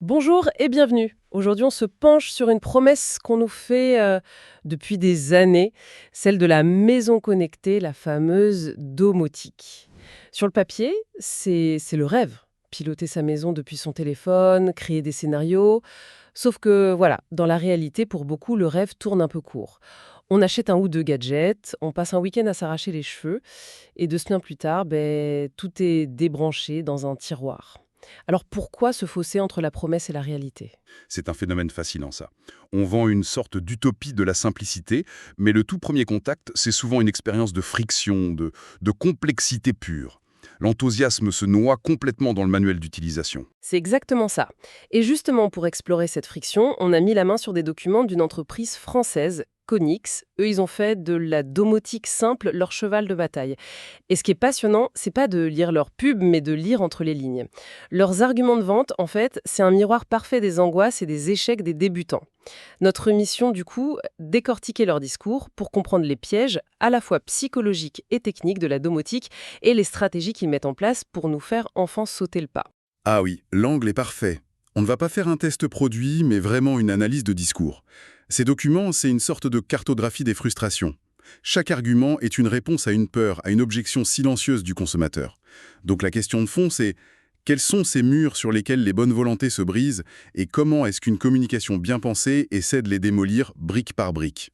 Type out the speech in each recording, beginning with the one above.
Bonjour et bienvenue. Aujourd'hui, on se penche sur une promesse qu'on nous fait depuis des années, celle de la maison connectée, la fameuse domotique. Sur le papier, c'est le rêve. Piloter sa maison depuis son téléphone, créer des scénarios. Sauf que, voilà, dans la réalité, pour beaucoup, le rêve tourne un peu court. On achète un ou deux gadgets, on passe un week-end à s'arracher les cheveux, et 2 semaines plus tard, tout est débranché dans un tiroir. Alors pourquoi se fausser entre la promesse et la réalité? C'est un phénomène fascinant, ça. On vend une sorte d'utopie de la simplicité, mais le tout premier contact, c'est souvent une expérience de friction, de complexité pure. L'enthousiasme se noie complètement dans le manuel d'utilisation. C'est exactement ça. Et justement, pour explorer cette friction, on a mis la main sur des documents d'une entreprise française, Konix. Eux, ils ont fait de la domotique simple leur cheval de bataille. Et ce qui est passionnant, c'est pas de lire leur pub, mais de lire entre les lignes. Leurs arguments de vente, en fait, c'est un miroir parfait des angoisses et des échecs des débutants. Notre mission, du coup, décortiquer leur discours pour comprendre les pièges, à la fois psychologiques et techniques de la domotique et les stratégies qu'ils mettent en place pour nous faire enfin sauter le pas. Ah oui, l'angle est parfait. On ne va pas faire un test produit, mais vraiment une analyse de discours. Ces documents, c'est une sorte de cartographie des frustrations. Chaque argument est une réponse à une peur, à une objection silencieuse du consommateur. Donc la question de fond, c'est quels sont ces murs sur lesquels les bonnes volontés se brisent et comment est-ce qu'une communication bien pensée essaie de les démolir brique par brique?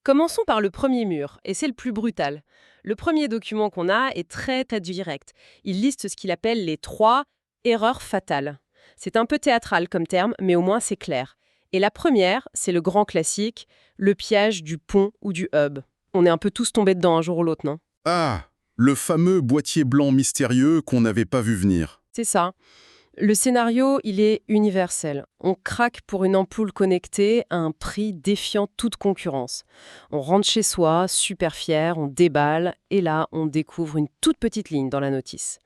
Commençons par le premier mur, et c'est le plus brutal. Le premier document qu'on a est très direct. Il liste ce qu'il appelle les 3 erreurs fatales. C'est un peu théâtral comme terme, mais au moins c'est clair. Et la première, c'est le grand classique, le piège du pont ou du hub. On est un peu tous tombés dedans un jour ou l'autre, non? Ah, le fameux boîtier blanc mystérieux qu'on n'avait pas vu venir. C'est ça. Le scénario, il est universel. On craque pour une ampoule connectée à un prix défiant toute concurrence. On rentre chez soi, super fier, on déballe, et là, on découvre une toute petite ligne dans la notice.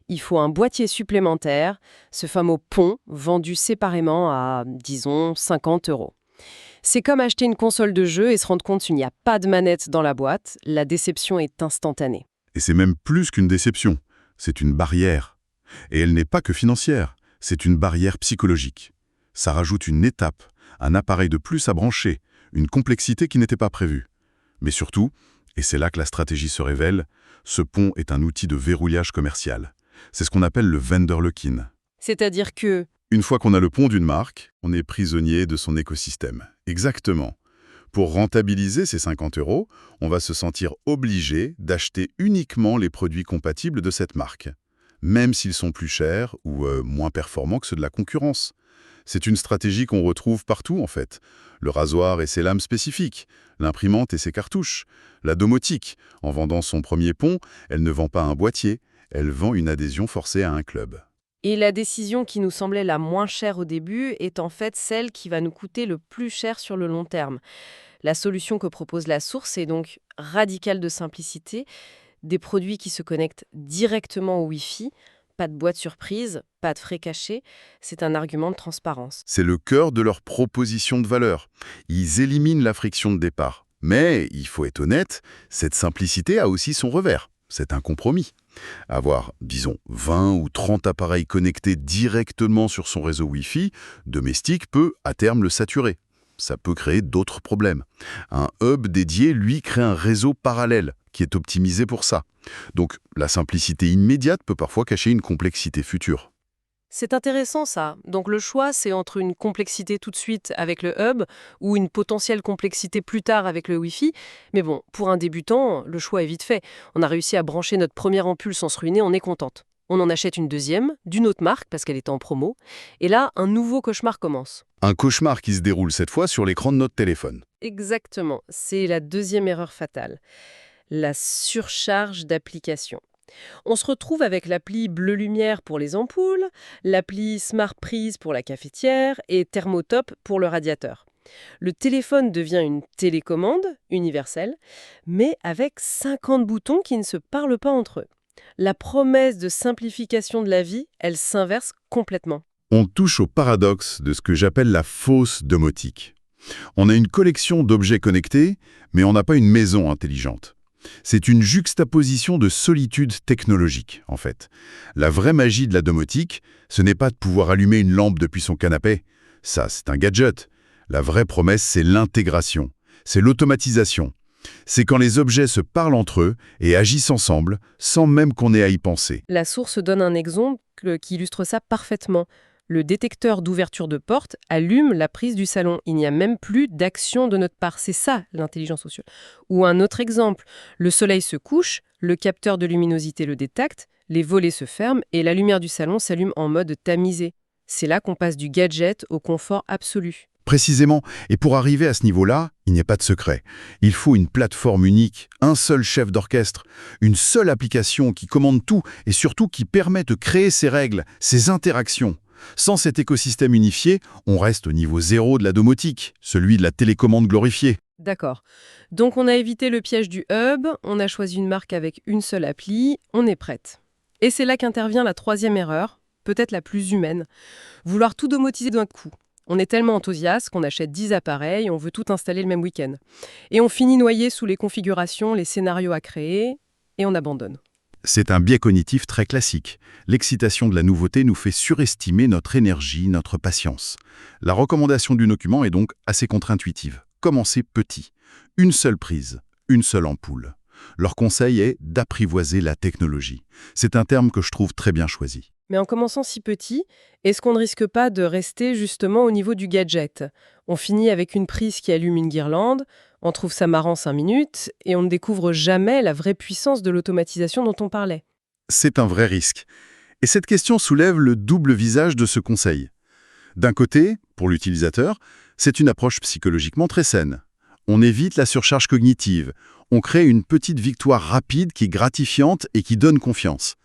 Il faut un boîtier supplémentaire, ce fameux pont, vendu séparément à, disons, 50 euros. C'est comme acheter une console de jeu et se rendre compte qu'il n'y a pas de manette dans la boîte. La déception est instantanée. Et c'est même plus qu'une déception, c'est une barrière. Et elle n'est pas que financière, c'est une barrière psychologique. Ça rajoute une étape, un appareil de plus à brancher, une complexité qui n'était pas prévue. Mais surtout, et c'est là que la stratégie se révèle, ce pont est un outil de verrouillage commercial. C'est ce qu'on appelle le vendor lock-in. C'est-à-dire que Une fois qu'on a le pont d'une marque, on est prisonnier de son écosystème. Exactement. Pour rentabiliser ces 50 euros, on va se sentir obligé d'acheter uniquement les produits compatibles de cette marque, même s'ils sont plus chers ou moins performants que ceux de la concurrence. C'est une stratégie qu'on retrouve partout en fait. Le rasoir et ses lames spécifiques, l'imprimante et ses cartouches, la domotique. En vendant son premier pont, elle ne vend pas un boîtier, elle vend une adhésion forcée à un club. Et la décision qui nous semblait la moins chère au début est en fait celle qui va nous coûter le plus cher sur le long terme. La solution que propose la source est donc radicale de simplicité, des produits qui se connectent directement au Wi-Fi, pas de boîte surprise, pas de frais cachés, c'est un argument de transparence. C'est le cœur de leur proposition de valeur. Ils éliminent la friction de départ. Mais, il faut être honnête, cette simplicité a aussi son revers. C'est un compromis. Avoir, disons, 20 ou 30 appareils connectés directement sur son réseau Wi-Fi domestique peut, à terme, le saturer. Ça peut créer d'autres problèmes. Un hub dédié, lui, crée un réseau parallèle qui est optimisé pour ça. Donc, la simplicité immédiate peut parfois cacher une complexité future. C'est intéressant ça. Donc le choix, c'est entre une complexité tout de suite avec le hub ou une potentielle complexité plus tard avec le Wi-Fi. Mais bon, pour un débutant, le choix est vite fait. On a réussi à brancher notre première ampoule sans se ruiner, on est contente. On en achète une deuxième, d'une autre marque parce qu'elle était en promo. Et là, un nouveau cauchemar commence. Un cauchemar qui se déroule cette fois sur l'écran de notre téléphone. Exactement, c'est la deuxième erreur fatale. La surcharge d'applications. On se retrouve avec l'appli Bleu Lumière pour les ampoules, l'appli Smart Prise pour la cafetière et Thermotop pour le radiateur. Le téléphone devient une télécommande universelle, mais avec 50 boutons qui ne se parlent pas entre eux. La promesse de simplification de la vie, elle s'inverse complètement. On touche au paradoxe de ce que j'appelle la fausse domotique. On a une collection d'objets connectés, mais on n'a pas une maison intelligente. C'est une juxtaposition de solitude technologique, en fait. La vraie magie de la domotique, ce n'est pas de pouvoir allumer une lampe depuis son canapé. Ça, c'est un gadget. La vraie promesse, c'est l'intégration. C'est l'automatisation. C'est quand les objets se parlent entre eux et agissent ensemble, sans même qu'on ait à y penser. La source donne un exemple qui illustre ça parfaitement. Le détecteur d'ouverture de porte allume la prise du salon. Il n'y a même plus d'action de notre part. C'est ça, l'intelligence sociale. Ou un autre exemple, le soleil se couche, le capteur de luminosité le détecte, les volets se ferment et la lumière du salon s'allume en mode tamisé. C'est là qu'on passe du gadget au confort absolu. Précisément, et pour arriver à ce niveau-là, il n'y a pas de secret. Il faut une plateforme unique, un seul chef d'orchestre, une seule application qui commande tout et surtout qui permet de créer ses règles, ses interactions. Sans cet écosystème unifié, on reste au niveau zéro de la domotique, celui de la télécommande glorifiée. D'accord. Donc on a évité le piège du hub, on a choisi une marque avec une seule appli, on est prête. Et c'est là qu'intervient la troisième erreur, peut-être la plus humaine. Vouloir tout domotiser d'un coup. On est tellement enthousiaste qu'on achète 10 appareils, on veut tout installer le même week-end. Et on finit noyé sous les configurations, les scénarios à créer, et on abandonne. C'est un biais cognitif très classique. L'excitation de la nouveauté nous fait surestimer notre énergie, notre patience. La recommandation du document est donc assez contre-intuitive. Commencez petit. Une seule prise, une seule ampoule. Leur conseil est d'apprivoiser la technologie. C'est un terme que je trouve très bien choisi. Mais en commençant si petit, est-ce qu'on ne risque pas de rester justement au niveau du gadget? On finit avec une prise qui allume une guirlande, on trouve ça marrant 5 minutes, et on ne découvre jamais la vraie puissance de l'automatisation dont on parlait. C'est un vrai risque. Et cette question soulève le double visage de ce conseil. D'un côté, pour l'utilisateur, c'est une approche psychologiquement très saine. On évite la surcharge cognitive. On crée une petite victoire rapide qui est gratifiante et qui donne confiance.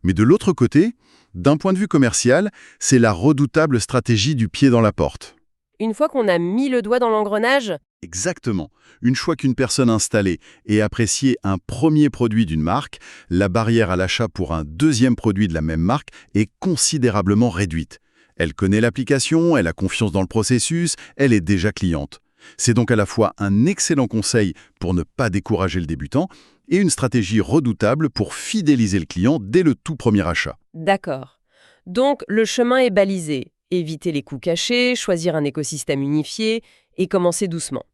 Mais de l'autre côté, d'un point de vue commercial, c'est la redoutable stratégie du pied dans la porte. Une fois qu'on a mis le doigt dans l'engrenage, Exactement. Une fois qu'une personne installée et apprécié un premier produit d'une marque, la barrière à l'achat pour un deuxième produit de la même marque est considérablement réduite. Elle connaît l'application, elle a confiance dans le processus, elle est déjà cliente. C'est donc à la fois un excellent conseil pour ne pas décourager le débutant et une stratégie redoutable pour fidéliser le client dès le tout premier achat. d'accord. Donc le chemin est balisé. Éviter les coûts cachés, choisir un écosystème unifié et commencer doucement.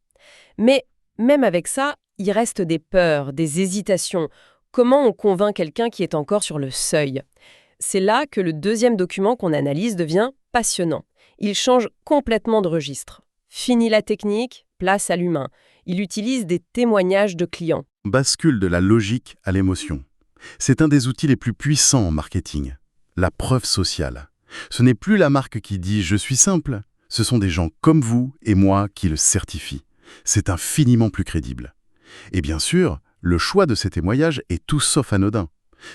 Mais même avec ça, il reste des peurs, des hésitations. Comment on convainc quelqu'un qui est encore sur le seuil? C'est là que le deuxième document qu'on analyse devient passionnant. Il change complètement de registre. Fini la technique, place à l'humain. Il utilise des témoignages de clients. Bascule de la logique à l'émotion. C'est un des outils les plus puissants en marketing. La preuve sociale. Ce n'est plus la marque qui dit « je suis simple ». Ce sont des gens comme vous et moi qui le certifient. C'est infiniment plus crédible. Et bien sûr, le choix de ces témoignages est tout sauf anodin.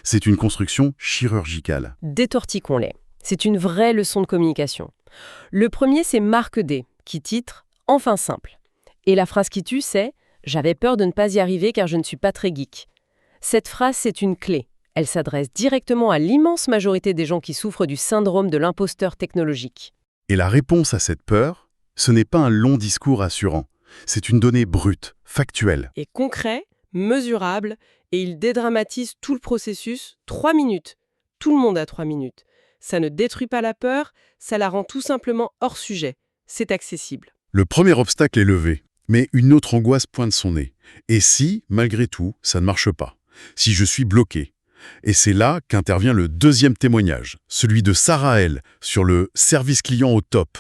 C'est une construction chirurgicale. Détortiquons-les. C'est une vraie leçon de communication. Le premier, c'est Marc D, qui titre « Enfin simple ». Et la phrase qui tue, c'est « J'avais peur de ne pas y arriver car je ne suis pas très geek ». Cette phrase, c'est une clé. Elle s'adresse directement à l'immense majorité des gens qui souffrent du syndrome de l'imposteur technologique. Et la réponse à cette peur, ce n'est pas un long discours assurant. C'est une donnée brute, factuelle. Et concret, mesurable, et il dédramatise tout le processus. 3 minutes. Tout le monde a 3 minutes. Ça ne détruit pas la peur, ça la rend tout simplement hors sujet. C'est accessible. Le premier obstacle est levé, mais une autre angoisse pointe son nez. Et si, malgré tout, ça ne marche pas? Si je suis bloqué? Et c'est là qu'intervient le deuxième témoignage, celui de Sarah L, sur le service client au top.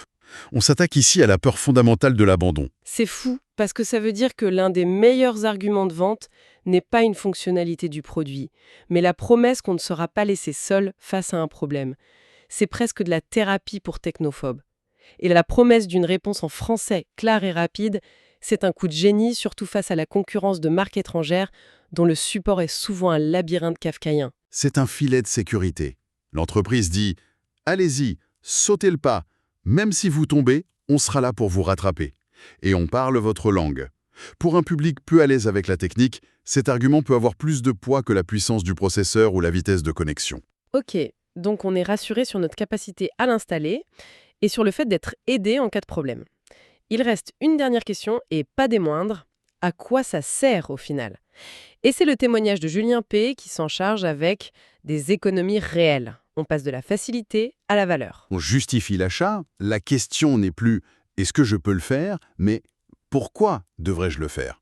On s'attaque ici à la peur fondamentale de l'abandon. C'est fou, parce que ça veut dire que l'un des meilleurs arguments de vente n'est pas une fonctionnalité du produit, mais la promesse qu'on ne sera pas laissé seul face à un problème. C'est presque de la thérapie pour technophobes. Et la promesse d'une réponse en français claire et rapide, c'est un coup de génie, surtout face à la concurrence de marques étrangères dont le support est souvent un labyrinthe kafkaïen. C'est un filet de sécurité. L'entreprise dit « Allez-y, sautez le pas. Même si vous tombez, on sera là pour vous rattraper. Et on parle votre langue. » Pour un public peu à l'aise avec la technique, cet argument peut avoir plus de poids que la puissance du processeur ou la vitesse de connexion. Ok, donc on est rassuré sur notre capacité à l'installer et sur le fait d'être aidé en cas de problème. Il reste une dernière question, et pas des moindres. À quoi ça sert au final? Et c'est le témoignage de Julien P. qui s'en charge avec des économies réelles. On passe de la facilité à la valeur. On justifie l'achat, la question n'est plus «est-ce que je peux le faire?», mais «pourquoi devrais-je le faire?».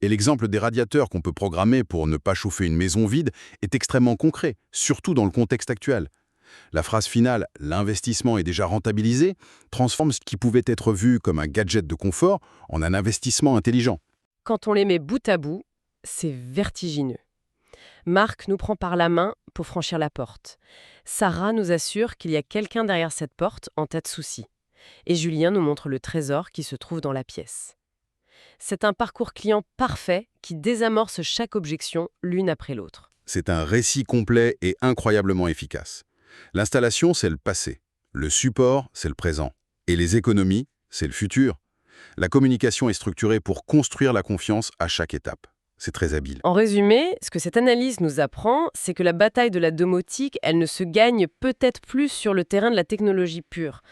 Et l'exemple des radiateurs qu'on peut programmer pour ne pas chauffer une maison vide est extrêmement concret, surtout dans le contexte actuel. La phrase finale « l'investissement est déjà rentabilisé » transforme ce qui pouvait être vu comme un gadget de confort en un investissement intelligent. Quand on les met bout à bout, c'est vertigineux. Marc nous prend par la main pour franchir la porte. Sarah nous assure qu'il y a quelqu'un derrière cette porte en tas de soucis. Et Julien nous montre le trésor qui se trouve dans la pièce. C'est un parcours client parfait qui désamorce chaque objection l'une après l'autre. C'est un récit complet et incroyablement efficace. L'installation, c'est le passé. Le support, c'est le présent. Et les économies, c'est le futur. La communication est structurée pour construire la confiance à chaque étape. C'est très habile. En résumé, ce que cette analyse nous apprend, c'est que la bataille de la domotique, elle ne se gagne peut-être plus sur le terrain de la technologie pure,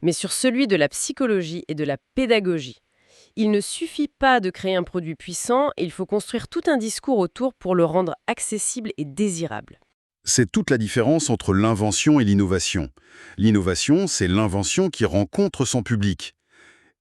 mais sur celui de la psychologie et de la pédagogie. Il ne suffit pas de créer un produit puissant, il faut construire tout un discours autour pour le rendre accessible et désirable. C'est toute la différence entre l'invention et l'innovation. L'innovation, c'est l'invention qui rencontre son public.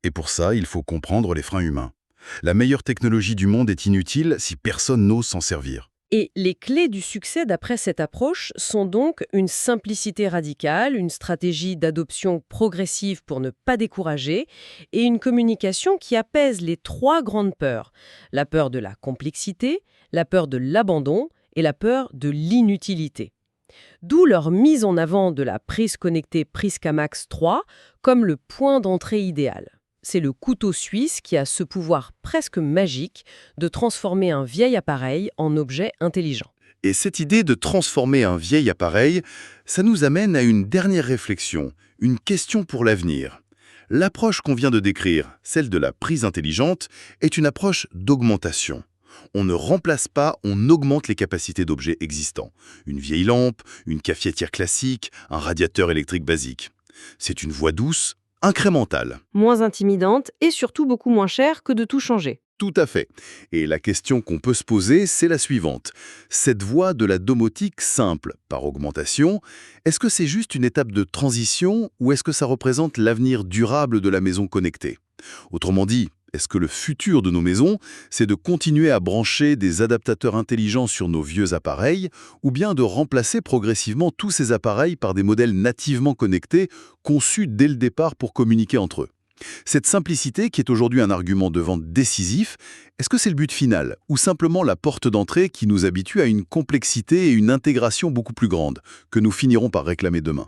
Et pour ça, il faut comprendre les freins humains. La meilleure technologie du monde est inutile si personne n'ose s'en servir. Et les clés du succès d'après cette approche sont donc une simplicité radicale, une stratégie d'adoption progressive pour ne pas décourager, et une communication qui apaise les trois grandes peurs. La peur de la complexité, la peur de l'abandon et la peur de l'inutilité. D'où leur mise en avant de la prise connectée Prisca Max 3 comme le point d'entrée idéal. C'est le couteau suisse qui a ce pouvoir presque magique de transformer un vieil appareil en objet intelligent. Et cette idée de transformer un vieil appareil, ça nous amène à une dernière réflexion, une question pour l'avenir. L'approche qu'on vient de décrire, celle de la prise intelligente, est une approche d'augmentation. On ne remplace pas, on augmente les capacités d'objets existants. Une vieille lampe, une cafetière classique, un radiateur électrique basique. C'est une voie douce, incrémentale. Moins intimidante et surtout beaucoup moins chère que de tout changer. Tout à fait. Et la question qu'on peut se poser, c'est la suivante. Cette voie de la domotique simple, par augmentation, est-ce que c'est juste une étape de transition ou est-ce que ça représente l'avenir durable de la maison connectée? Autrement dit, est-ce que le futur de nos maisons, c'est de continuer à brancher des adaptateurs intelligents sur nos vieux appareils ou bien de remplacer progressivement tous ces appareils par des modèles nativement connectés conçus dès le départ pour communiquer entre eux? Cette simplicité, qui est aujourd'hui un argument de vente décisif, est-ce que c'est le but final ou simplement la porte d'entrée qui nous habitue à une complexité et une intégration beaucoup plus grandes que nous finirons par réclamer demain?